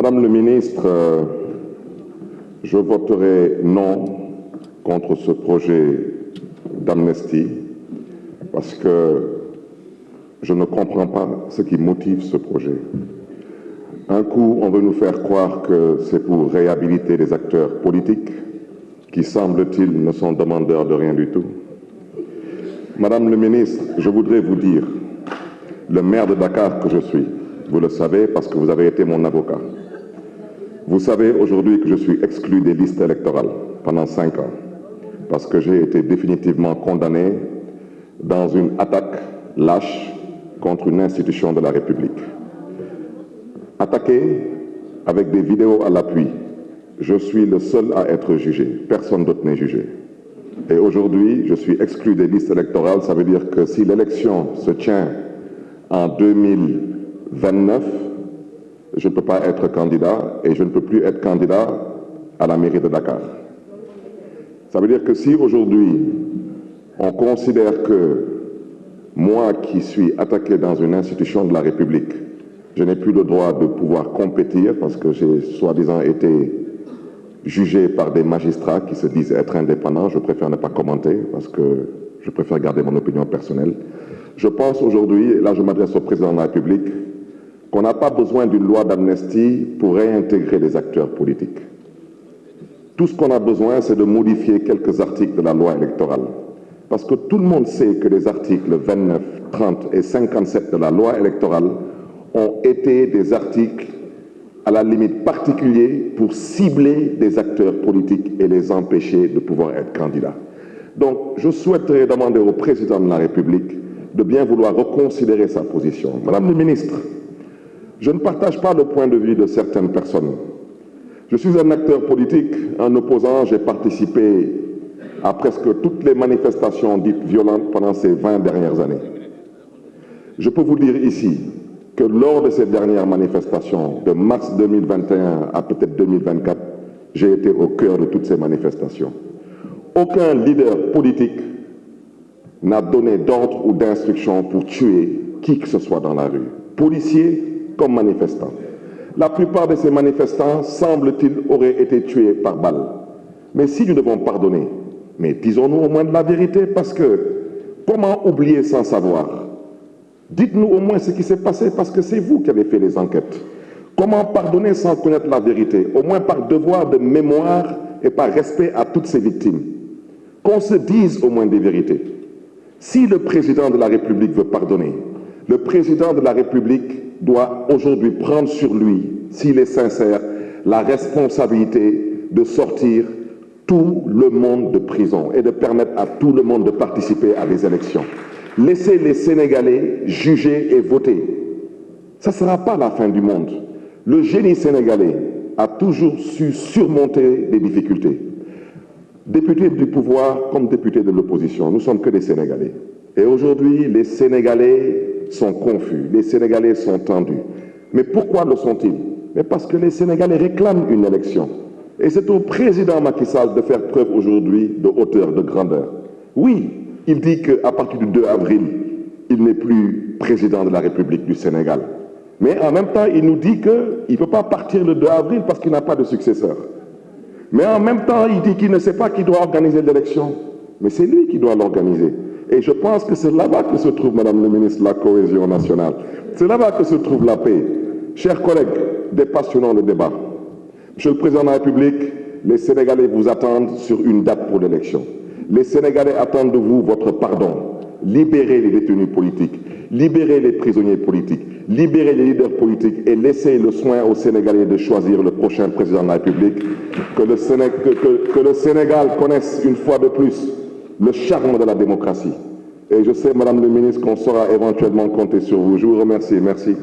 Madame le ministre, je voterai non contre ce projet d'amnistie parce que je ne comprends pas ce qui motive ce projet. Un coup, on veut nous faire croire que c'est pour réhabiliter les acteurs politiques qui, semble-t-il, ne sont demandeurs de rien du tout. Madame le ministre, je voudrais vous dire, le maire de Dakar que je suis, vous le savez parce que vous avez été mon avocat. Vous savez aujourd'hui que je suis exclu des listes électorales pendant 5 ans parce que j'ai été définitivement condamné dans une attaque lâche contre une institution de la République. Attaqué avec des vidéos à l'appui, je suis le seul à être jugé. Personne d'autre n'est jugé. Et aujourd'hui, je suis exclu des listes électorales. Ça veut dire que si l'élection se tient en 2029, je ne peux pas être candidat et je ne peux plus être candidat à la mairie de Dakar. Ça veut dire que si aujourd'hui, on considère que moi qui suis attaqué dans une institution de la République, je n'ai plus le droit de pouvoir compétir parce que j'ai soi-disant été jugé par des magistrats qui se disent être indépendants. Je préfère ne pas commenter parce que je préfère garder mon opinion personnelle. Je pense aujourd'hui, et là je m'adresse au président de la République, qu'on n'a pas besoin d'une loi d'amnistie pour réintégrer les acteurs politiques. Tout ce qu'on a besoin, c'est de modifier quelques articles de la loi électorale. Parce que tout le monde sait que les articles 29, 30 et 57 de la loi électorale ont été des articles à la limite particuliers pour cibler des acteurs politiques et les empêcher de pouvoir être candidats. Donc, je souhaiterais demander au président de la République de bien vouloir reconsidérer sa position. Madame le ministre, je ne partage pas le point de vue de certaines personnes. Je suis un acteur politique, un opposant, j'ai participé à presque toutes les manifestations dites violentes pendant ces 20 dernières années. Je peux vous dire ici que lors de ces dernières manifestations, de mars 2021 à peut-être 2024, j'ai été au cœur de toutes ces manifestations. Aucun leader politique n'a donné d'ordre ou d'instruction pour tuer qui que ce soit dans la rue, policiers comme manifestants. La plupart de ces manifestants, semble-t-il, auraient été tués par balle. Mais si nous devons pardonner, mais disons-nous au moins de la vérité, parce que comment oublier sans savoir? Dites-nous au moins ce qui s'est passé, parce que c'est vous qui avez fait les enquêtes. Comment pardonner sans connaître la vérité? Au moins par devoir de mémoire et par respect à toutes ces victimes. Qu'on se dise au moins des vérités. Si le président de la République veut pardonner, le président de la République doit aujourd'hui prendre sur lui, s'il est sincère, la responsabilité de sortir tout le monde de prison et de permettre à tout le monde de participer à des élections. Laissez les Sénégalais juger et voter. Ça ne sera pas la fin du monde. Le génie sénégalais a toujours su surmonter les difficultés. Députés du pouvoir comme députés de l'opposition, nous ne sommes que des Sénégalais. Et aujourd'hui, les Sénégalais sont confus, les Sénégalais sont tendus. Mais pourquoi le sont-ils? Mais parce que les Sénégalais réclament une élection. Et c'est au président Macky Sall de faire preuve aujourd'hui de hauteur, de grandeur. Oui, il dit qu'à partir du 2 avril, il n'est plus président de la République du Sénégal. Mais en même temps, il nous dit qu'il ne peut pas partir le 2 avril parce qu'il n'a pas de successeur. Mais en même temps, il dit qu'il ne sait pas qui doit organiser l'élection. Mais c'est lui qui doit l'organiser. Et je pense que c'est là-bas que se trouve, Madame le ministre, la cohésion nationale. C'est là-bas que se trouve la paix. Chers collègues, dépassionnons le débat. Monsieur le Président de la République, les Sénégalais vous attendent sur une date pour l'élection. Les Sénégalais attendent de vous votre pardon. Libérez les détenus politiques, libérez les prisonniers politiques, libérez les leaders politiques et laissez le soin aux Sénégalais de choisir le prochain président de la République. Que le Sénégal connaisse une fois de plus le charme de la démocratie. Et je sais, Madame le ministre, qu'on saura éventuellement compter sur vous. Je vous remercie. Merci.